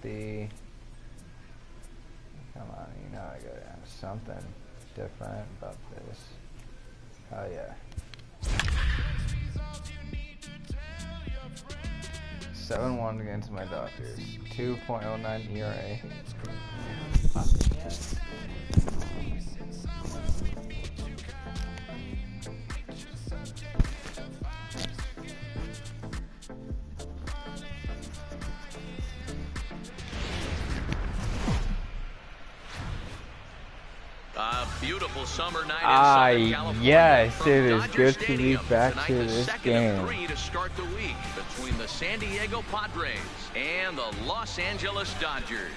empty. Come on, you know I gotta have something different about this. Oh yeah. 7-1 against my Dodgers. 2.09 ERA. Yes. Beautiful summer night in Southern California. Yes, it is Dodger good to be Stadium. back Tonight, to the this second game. of 3 to start the week between the San Diego Padres and the Los Angeles Dodgers.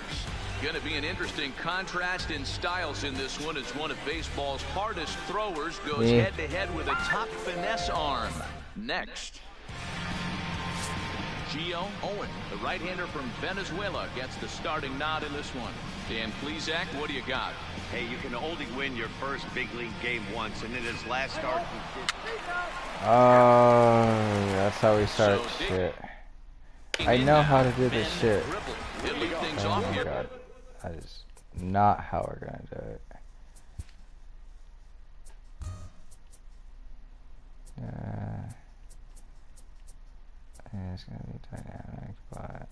Going to be an interesting contrast in styles in this one as one of baseball's hardest throwers goes head-to-head with a top finesse arm. Next, Gio Owen, the right-hander from Venezuela, gets the starting nod in this one. Dan Plesac, what do you got? Hey, you can only win your first big league game once, and in his last start, he did. Oh, that's how we start shit. I know how to do this shit. Oh my god. That is not how we're gonna do it. It's gonna be dynamic, but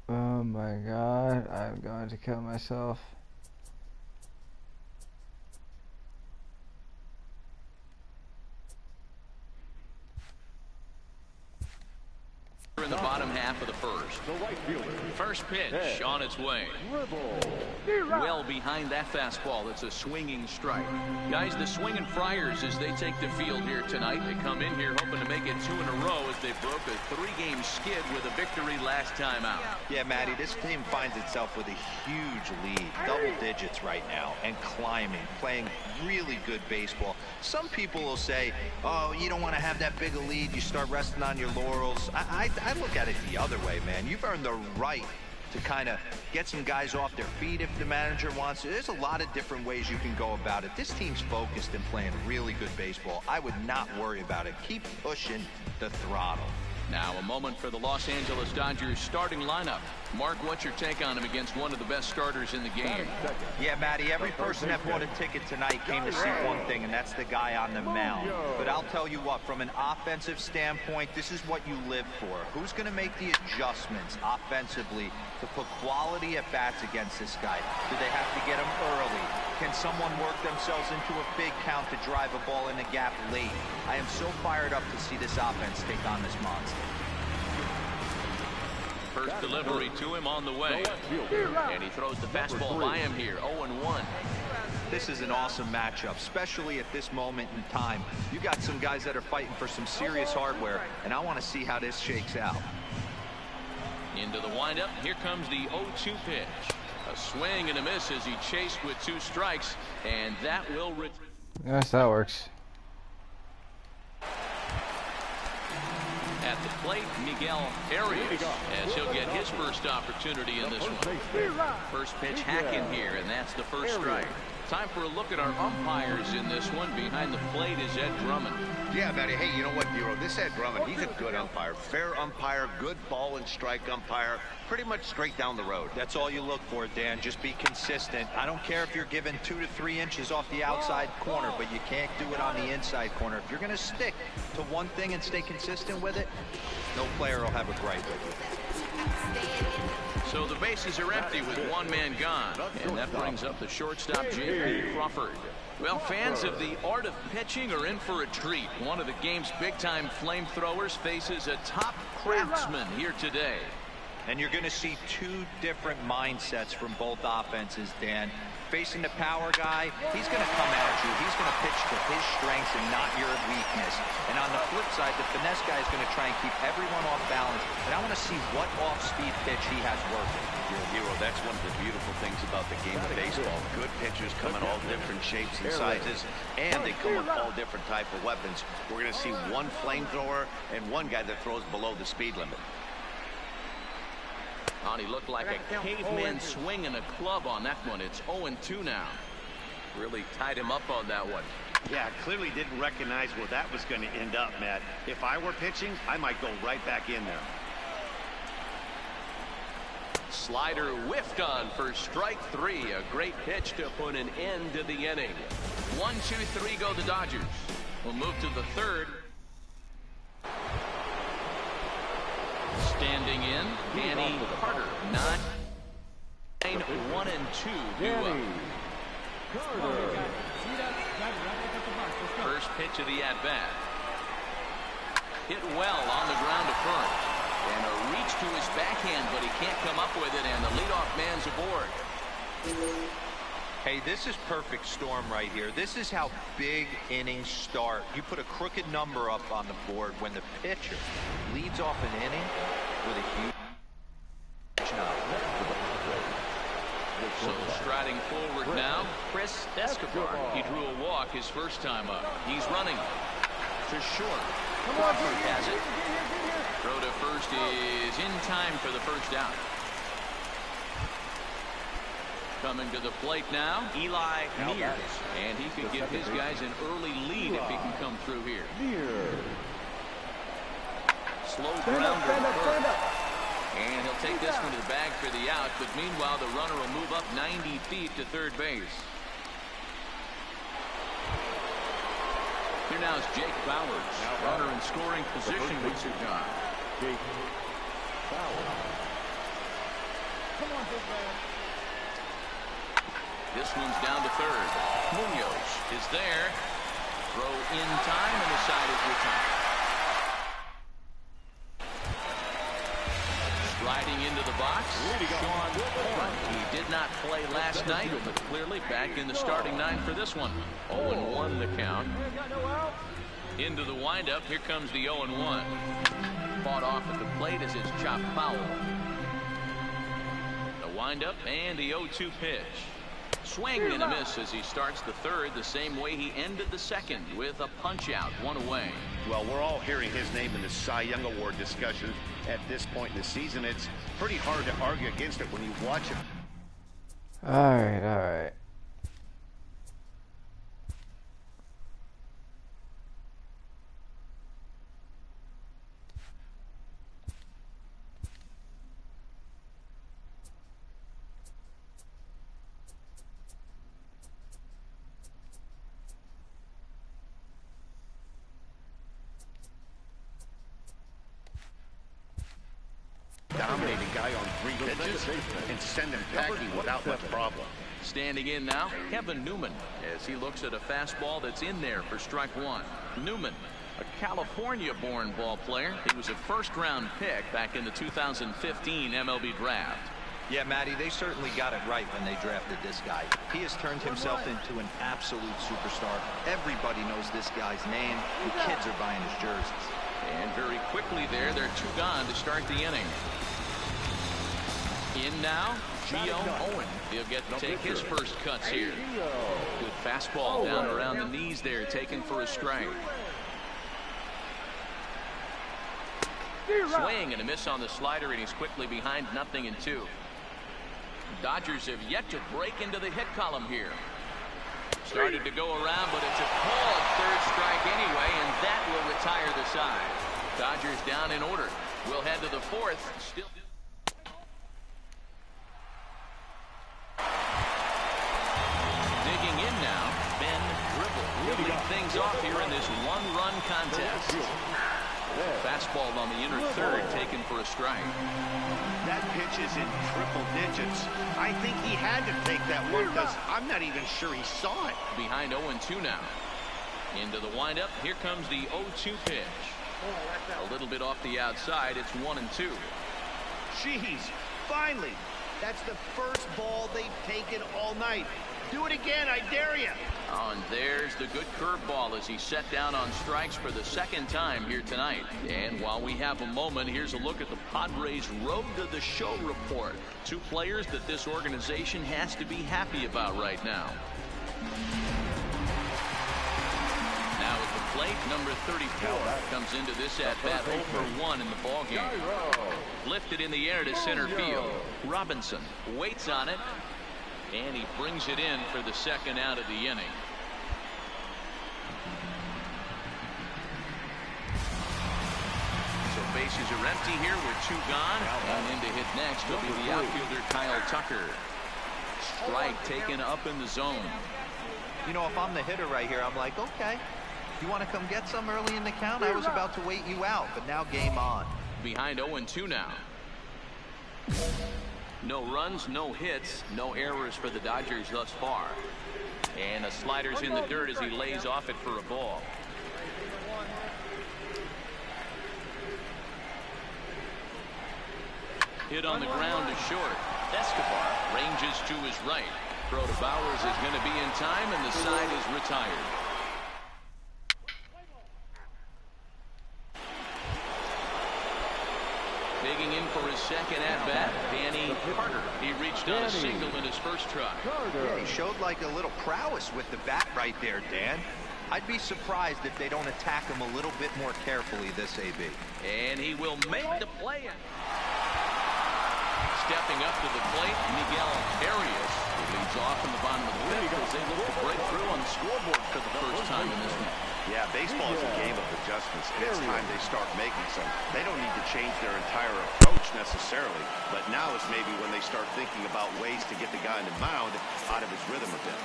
oh my god, I'm going to kill myself. In the bottom half of the first. First pitch on its way. Well behind that fastball. It's a swinging strike. Guys, the swinging Friars, as they take the field here tonight, they come in here hoping to make it 2 in a row as they broke a 3-game skid with a victory last time out. Yeah, Matty, this team finds itself with a huge lead, double digits right now, and climbing, playing really good baseball. Some people will say, oh, you don't want to have that big a lead, you start resting on your laurels. I look at it the other way, man. You've earned the right to kind of get some guys off their feet if the manager wants to. There's a lot of different ways you can go about it. This team's focused and playing really good baseball. I would not worry about it. Keep pushing the throttle. Now a moment for the Los Angeles Dodgers starting lineup. Mark, what's your take on him against one of the best starters in the game? Yeah, Matty, every person that bought a ticket tonight came to see one thing, and that's the guy on the mound. But I'll tell you what, from an offensive standpoint, this is what you live for. Who's going to make the adjustments offensively to put quality at bats against this guy? Do they have to get him early? Can someone work themselves into a big count to drive a ball in the gap late? I am so fired up to see this offense take on this monster. First delivery to him on the way. And he throws the fastball by him here, 0-1. This is an awesome matchup, especially at this moment in time. You got some guys that are fighting for some serious hardware, and I want to see how this shakes out. Into the windup, here comes the 0-2 pitch. A swing and a miss as he chased with 2 strikes, and that will... Yes, that works. At the plate, Miguel Arias, as he'll get his first opportunity in this one. First pitch hack in here, and that's the first strike. Time for a look at our umpires in this one. Behind the plate is Ed Drummond. Yeah, Matty. Hey, you know what, Bureau? This Ed Drummond, he's a good umpire. Fair umpire, good ball and strike umpire. Pretty much straight down the road. That's all you look for, Dan. Just be consistent. I don't care if you're given 2 to 3 inches off the outside corner, but you can't do it on the inside corner. If you're going to stick to one thing and stay consistent with it, no player will have a gripe with you. So the bases are empty with 1 man gone, and that brings up the shortstop, J.P. Crawford. Well, fans of the art of pitching are in for a treat. One of the game's big-time flamethrowers faces a top craftsman here today. And you're going to see 2 different mindsets from both offenses, Dan. Facing the power guy, he's going to come at you. He's going to pitch to his strengths and not your weakness. And on the flip side, the finesse guy is going to try and keep everyone off balance. And I want to see what off-speed pitch he has working. Hero, that's one of the beautiful things about the game of baseball. Good pitchers come in all different shapes and sizes, and they come with all different type of weapons. We're going to see one flamethrower and one guy that throws below the speed limit. Oh, he looked like a caveman swinging a club on that one. It's 0-2 now. Really tied him up on that one. Yeah, clearly didn't recognize where that was going to end up, Matt. If I were pitching, I might go right back in there. Slider whiffed on for strike 3. A great pitch to put an end to the inning. 1, 2, 3 go the Dodgers. We'll move to the third. Standing in, Danny Carter. 9, 1 and 2 due up. First pitch of the at-bat. Hit well on the ground to first. And a reach to his backhand, but he can't come up with it, and the leadoff man's aboard. Hey, this is perfect storm right here. This is how big innings start. You put a crooked number up on the board when the pitcher leads off an inning with a huge knock. So striding forward now, Chris Escobar. He drew a walk his first time up. He's running to short. Crawford has it. Throw to first is in time for the first out. Coming to the plate now, Eli Mears. And he could give his guys an early lead if he can come through here. Slow grounder to first. And he'll take this one to the bag for the out, but meanwhile the runner will move up 90 feet to third base. Here now is Jake Bowers. Runner in scoring position with your job. Jake Bowers. Come on, big man. This one's down to third. Munoz is there. Throw in time, and the side is retired. Striding into the box, Sean Horn. He did not play last night, but clearly back in the starting 9 for this one. 0-1 the count. Into the windup, here comes the 0-1. Fought off at the plate as it's chopped foul. The windup and the 0-2 pitch. Swing and a miss as he starts the third the same way he ended the second with a punch out, 1 away. Well, we're all hearing his name in the Cy Young Award discussion at this point in the season. It's pretty hard to argue against it when you watch him. All right. Dominating guy on 3 pitches and send him packing without much problem. Standing in now, Kevin Newman, as he looks at a fastball that's in there for strike 1. Newman, a California-born ball player. He was a first-round pick back in the 2015 MLB draft. Yeah, Matty, they certainly got it right when they drafted this guy. He has turned himself into an absolute superstar. Everybody knows this guy's name. The kids are buying his jerseys. And very quickly there, they're 2 gone to start the inning. In now, Gio Owen. He'll get to take his first cuts here. Good fastball down around the knees there, taken for a strike. Swing and a miss on the slider, and he's quickly behind 0-2. Dodgers have yet to break into the hit column here. Started to go around, but it's a called third strike anyway, and that will retire the side. Dodgers down in order. We'll head to the fourth. Still. Digging in now, Ben Gribble. We'll lead things off here in this 1-run contest. Fastball on the inner third, taken for a strike. That pitch is in triple digits. I think he had to take that one because I'm not even sure he saw it. Behind 0-2 now. Into the windup. Here comes the 0-2 pitch. A little bit off the outside. It's 1-2. Jeez, finally. That's the first ball they've taken all night. Do it again, I dare you. Oh, and there's the good curveball as he set down on strikes for the second time here tonight. And while we have a moment, here's a look at the Padres' Road to the Show report. Two players that this organization has to be happy about right now. Now at the plate, number 34 comes into this at-bat 0 for 1 in the ballgame. Lifted in the air to center field. Robinson waits on it, and he brings it in for the second out of the inning. So bases are empty here with 2 gone. And in to hit next will be the outfielder Kyle Tucker. Strike taken up in the zone. You know, if I'm the hitter right here, I'm like, okay, you want to come get some early in the count? I was about to wait you out, but now game on. Behind 0-2 now. No runs, no hits, no errors for the Dodgers thus far. And the slider's in the dirt as he lays off it for a ball. Hit on the ground to short. Escobar ranges to his right. Throw to Bowers is going to be in time, and the side is retired. Digging in for his second at-bat, Danny Carter. He reached on a single in his first try. Yeah, he showed like a little prowess with the bat right there, Dan. I'd be surprised if they don't attack him a little bit more carefully this AB. And he will make the play. Stepping up to the plate, Miguel Arias leads off in the bottom of the 5th as they look to break through on the scoreboard for the first time in this one. Yeah, baseball is a game of adjustments, and it's time they start making some. They don't need to change their entire approach necessarily, but now is maybe when they start thinking about ways to get the guy on the mound out of his rhythm a bit.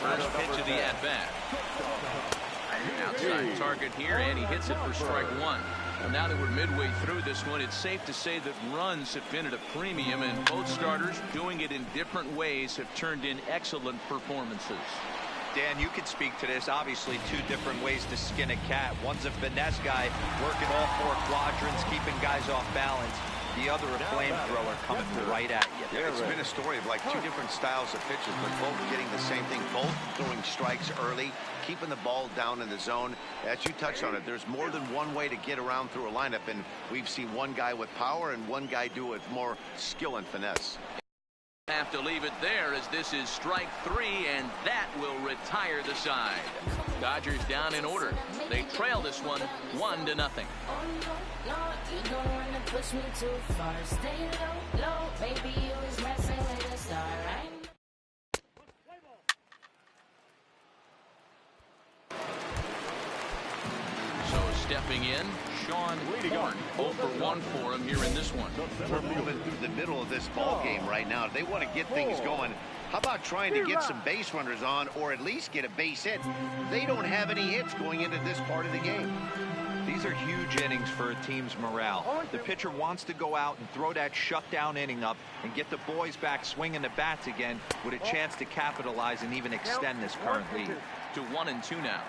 First pitch of the at-bat. Outside target here, and he hits it for strike 1. And now that we're midway through this one, it's safe to say that runs have been at a premium, and both starters, doing it in different ways, have turned in excellent performances. Dan, you could speak to this. Obviously, 2 different ways to skin a cat. One's a finesse guy, working all 4 quadrants, keeping guys off balance. The other, a flamethrower coming right at you. Yeah, it's been a story of like 2 different styles of pitches, but both getting the same thing, both throwing strikes early, keeping the ball down in the zone. As you touched on it, there's more than one way to get around through a lineup, and we've seen one guy with power and one guy do it with more skill and finesse. Have to leave it there as this is strike 3, and that will retire the side. Dodgers down in order. They trail this one 1-0. So stepping in, Sean Horn. 0 for 1 for him here in this one. We're moving through the middle of this ball game right now. If they want to get things going, how about trying to get some base runners on, or at least get a base hit? They don't have any hits going into this part of the game. These are huge innings for a team's morale. The pitcher wants to go out and throw that shutdown inning up and get the boys back swinging the bats again with a chance to capitalize and even extend this current lead. To 1-2 now.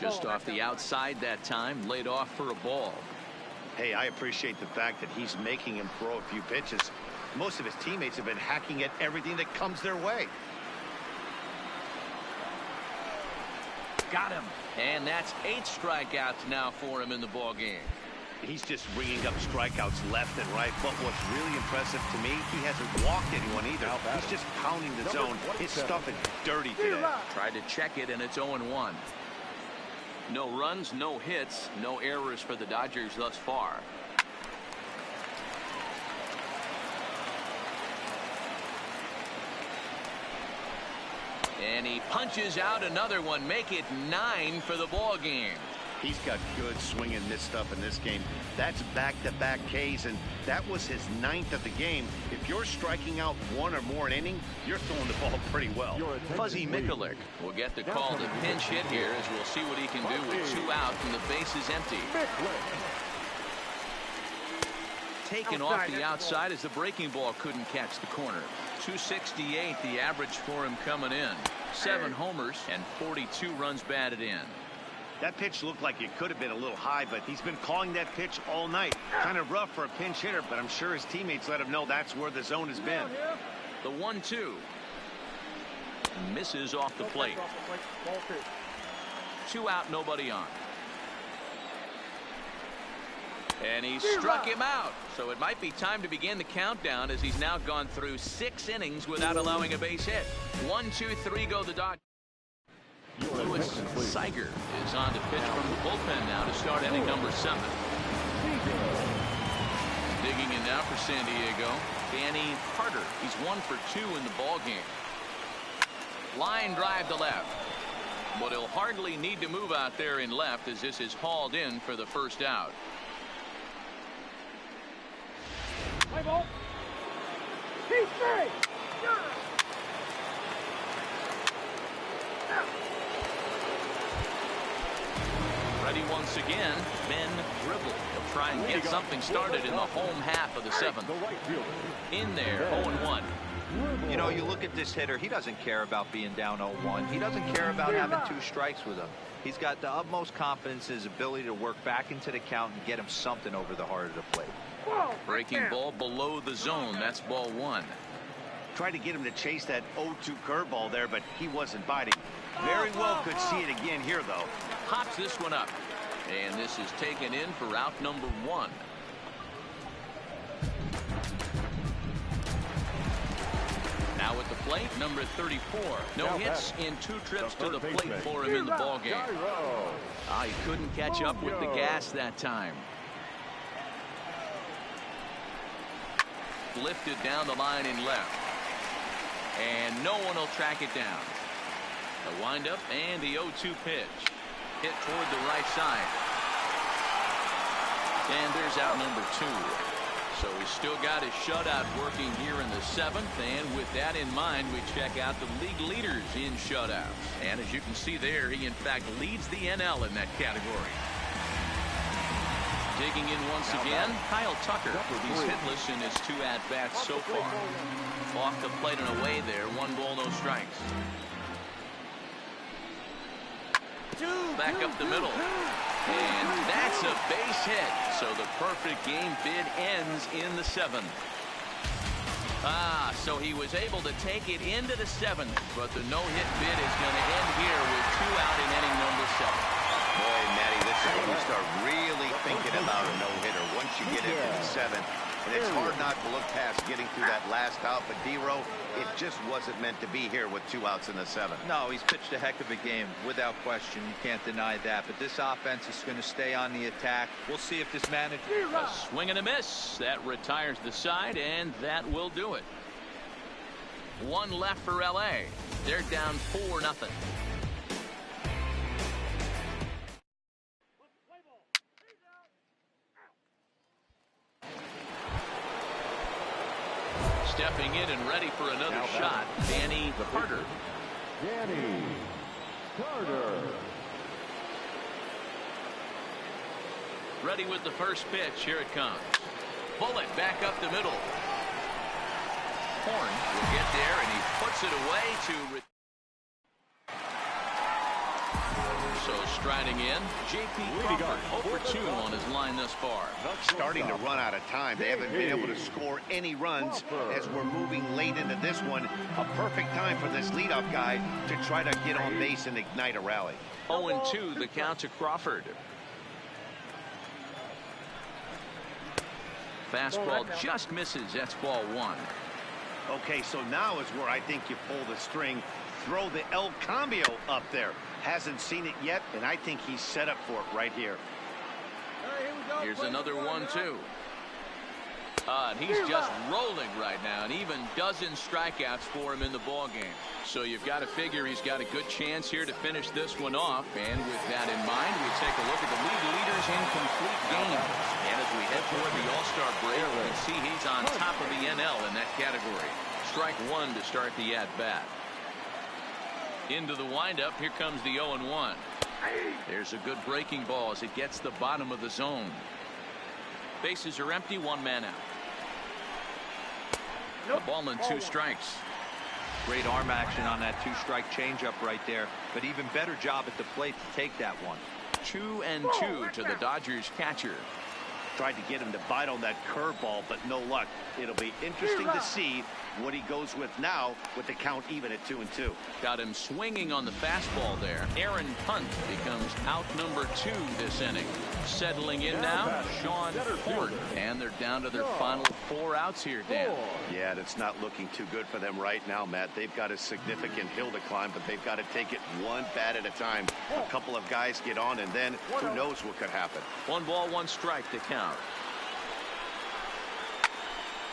Just off the outside that time, laid off for a ball. Hey, I appreciate the fact that he's making him throw a few pitches. Most of his teammates have been hacking at everything that comes their way. Got him. And that's 8 strikeouts now for him in the ball game. He's just ringing up strikeouts left and right. But what's really impressive to me, he hasn't walked anyone either. He's just pounding the zone. His stuff is dirty today. Tried to check it, and it's 0-1. No runs, no hits, no errors for the Dodgers thus far. And he punches out another one, make it 9 for the ball game. He's got good swing and miss stuff in this game. That's back-to-back Ks, and that was his 9th of the game. If you're striking out 1 or more an inning, you're throwing the ball pretty well. Fuzzy Mikulik will get the call to pinch hit here, as we'll see what he can do with 2 out and the base is empty. Taken off the outside as the breaking ball couldn't catch the corner. 268 the average for him coming in. 7 homers and 42 runs batted in. That pitch looked like it could have been a little high, but he's been calling that pitch all night. Kind of rough for a pinch hitter, but I'm sure his teammates let him know that's where the zone has been. The 1-2. Misses off the plate. 2 out, nobody on. And he struck him out. So it might be time to begin the countdown as he's now gone through 6 innings without allowing a base hit. 1, 2, 3 go the Dodgers. Lewis Siger is on to pitch from the bullpen now to start inning number 7. Digging in now for San Diego, Danny Carter. He's 1 for 2 in the ball game. Line drive to left. But he'll hardly need to move out there in left as this is hauled in for the first out. Play ball. Keep straight. Ready once again, Ben Gribble. He'll try and get something started in the home half of the 7th. In there, 0-1. You know, you look at this hitter, he doesn't care about being down 0-1. He doesn't care about having 2 strikes with him. He's got the utmost confidence in his ability to work back into the count and get him something over the heart of the plate. Breaking ball below the zone. That's ball 1. Tried to get him to chase that 0-2 curveball there, but he wasn't biting. Very well could see it again here, though. Hops this one up. And this is taken in for out number 1. Now at the plate, number 34. No hits in 2 trips to the plate for him in the ballgame. He couldn't catch up with the gas that time. Lifted down the line in left. And no one will track it down. The windup and the 0-2 pitch. Hit toward the right side. And there's out number 2. So he's still got his shutout working here in the 7th. And with that in mind, we check out the league leaders in shutouts. And as you can see there, he in fact leads the NL in that category. Digging in once again, Kyle Tucker. He's hitless in his 2 at-bats so far. Off the plate and away there. 1 ball, no strikes. Back up the middle. And that's a base hit. So the perfect game bid ends in the 7th. So he was able to take it into the 7th. But the no-hit bid is going to end here with 2 out in inning number 7. Boy, Matty, this is when you start really thinking about a no-hitter once you get into the 7th. And it's hard not to look past getting through that last out. But D-Row, it just wasn't meant to be here with 2 outs in the 7th. No, he's pitched a heck of a game, without question. You can't deny that. But this offense is going to stay on the attack. We'll see if this manager... A swing and a miss. That retires the side, and that will do it. 1 left for L.A. They're down 4-0. Stepping in and ready for another shot, Danny Carter. Danny Carter. Ready with the first pitch. Here it comes. Bullet back up the middle. Horn will get there, and he puts it away to... So striding in, J.P. Crawford, 0 for 2 on his line thus far. Starting to run out of time. They haven't been able to score any runs as we're moving late into this one. A perfect time for this leadoff guy to try to get on base and ignite a rally. 0-2 the count to Crawford. Fastball just misses. That's ball 1. Okay, so now is where I think you pull the string. Throw the El Cambio up there. Hasn't seen it yet, and I think he's set up for it right here. Here's another 1-2. And he's just rolling right now, and even dozen strikeouts for him in the ballgame. So you've got to figure he's got a good chance here to finish this one off. And with that in mind, we take a look at the league leaders in complete games. And as we head toward the All-Star break, we can see he's on top of the NL in that category. Strike 1 to start the at-bat. Into the windup, here comes the 0-1. There's a good breaking ball as it gets the bottom of the zone. Bases are empty, 1 man out. A ball and 2 strikes. Great arm action on that 2-strike changeup right there, but even better job at the plate to take that one. 2-2 to the Dodgers catcher. Tried to get him to bite on that curveball, but no luck. It'll be interesting to see what he goes with now with the count even at 2-2. Got him swinging on the fastball there. Aaron Hunt becomes out number 2 this inning. Settling in now, Sean Horn. And they're down to their final 4 outs here, Dan. Yeah, it's not looking too good for them right now, Matt. They've got a significant hill to climb, but they've got to take it one bat at a time. A couple of guys get on, and then who knows what could happen. 1 ball, 1 strike to count.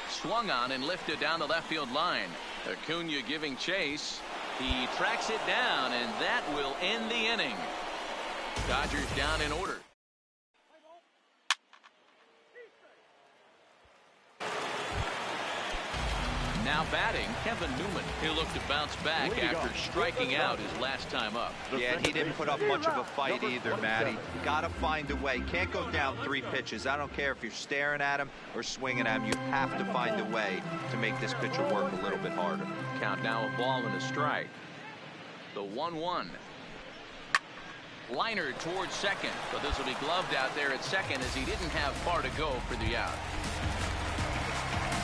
Swung on and lifted down the left field line. Acuna giving chase. He tracks it down, and that will end the inning. Dodgers down in order. Now batting, Kevin Newman. He'll look to bounce back after striking out his last time up. Yeah, he didn't put up much of a fight either, Matty. Got to find a way. Can't go down 3 pitches. I don't care if you're staring at him or swinging at him. You have to find a way to make this pitcher work a little bit harder. Count now, a ball and a strike. The 1-1. Liner towards second, but this will be gloved out there at second as he didn't have far to go for the out.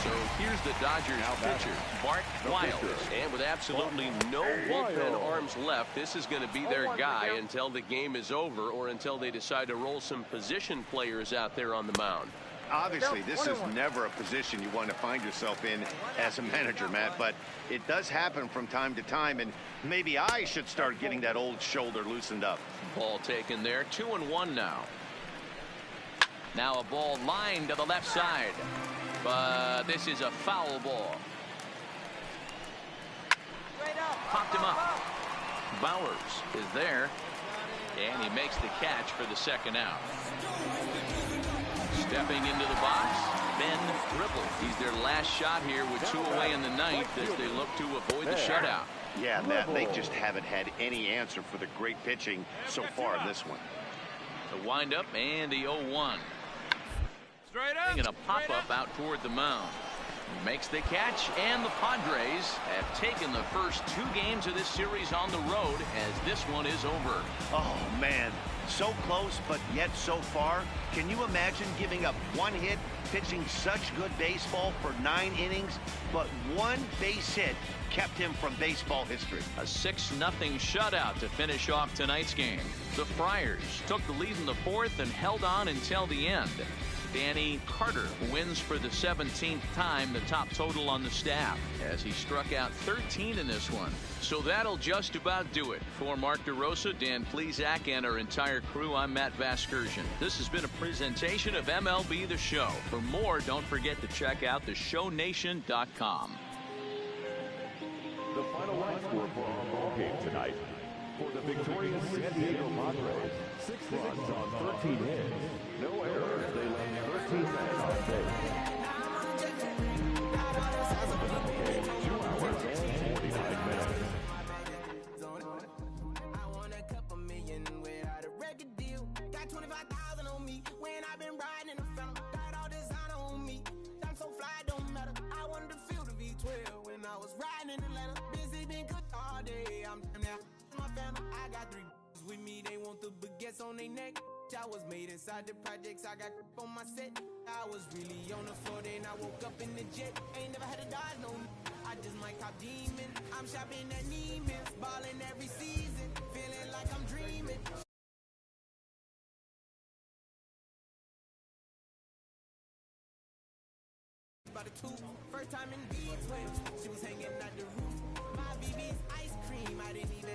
So here's the Dodgers pitcher, Bart Wiles. And with absolutely no bullpen arms left, this is going to be their guy until the game is over or until they decide to roll some position players out there on the mound. Obviously, this is never a position you want to find yourself in as a manager, Matt, but it does happen from time to time, and maybe I should start getting that old shoulder loosened up. Ball taken there, 2-1 now. Now a ball lined to the left side. But this is a foul ball. Popped him up. Bowers is there. And he makes the catch for the second out. Stepping into the box, Ben Ripple. He's their last shot here with 2 away in the ninth as they look to avoid the shutout. Yeah, Matt, they just haven't had any answer for the great pitching so far in this one. The windup and the 0-1. And a pop-up out toward the mound. Makes the catch, and the Padres have taken the first 2 games of this series on the road as this one is over. Oh, man. So close, but yet so far. Can you imagine giving up 1 hit, pitching such good baseball for 9 innings, but 1 base hit kept him from baseball history? A 6-0 shutout to finish off tonight's game. The Friars took the lead in the 4th and held on until the end. Danny Carter wins for the 17th time the top total on the staff as he struck out 13 in this one. So that'll just about do it. For Mark DeRosa, Dan Plesac, and our entire crew, I'm Matt Vasgersian. This has been a presentation of MLB The Show. For more, don't forget to check out theshownation.com. The final line score for our ball game tonight. For the victorious San Diego Padres, 6 runs on 13 hits. No errors. They left 13 men on base. Okay, 2 hours and 49 minutes. I want a couple million without a record deal. Got 25,000 on me when I've been riding in the phantom. Got all designer on me. I'm so fly, don't matter. I wanted to feel the V12 when I was riding in Atlanta. Busy been good all day. I'm now my family. I got 3 with me. They want the baguettes on their neck. I was made inside the projects. I got on my set. I was really on the floor. Then I woke up in the jet. Ain't never had a dodge no. I just might cop demon. I'm shopping at Neiman's, balling every season, feeling like I'm dreaming. By the 2, first time in B12, she was hanging at the roof. My BB's ice cream, I didn't even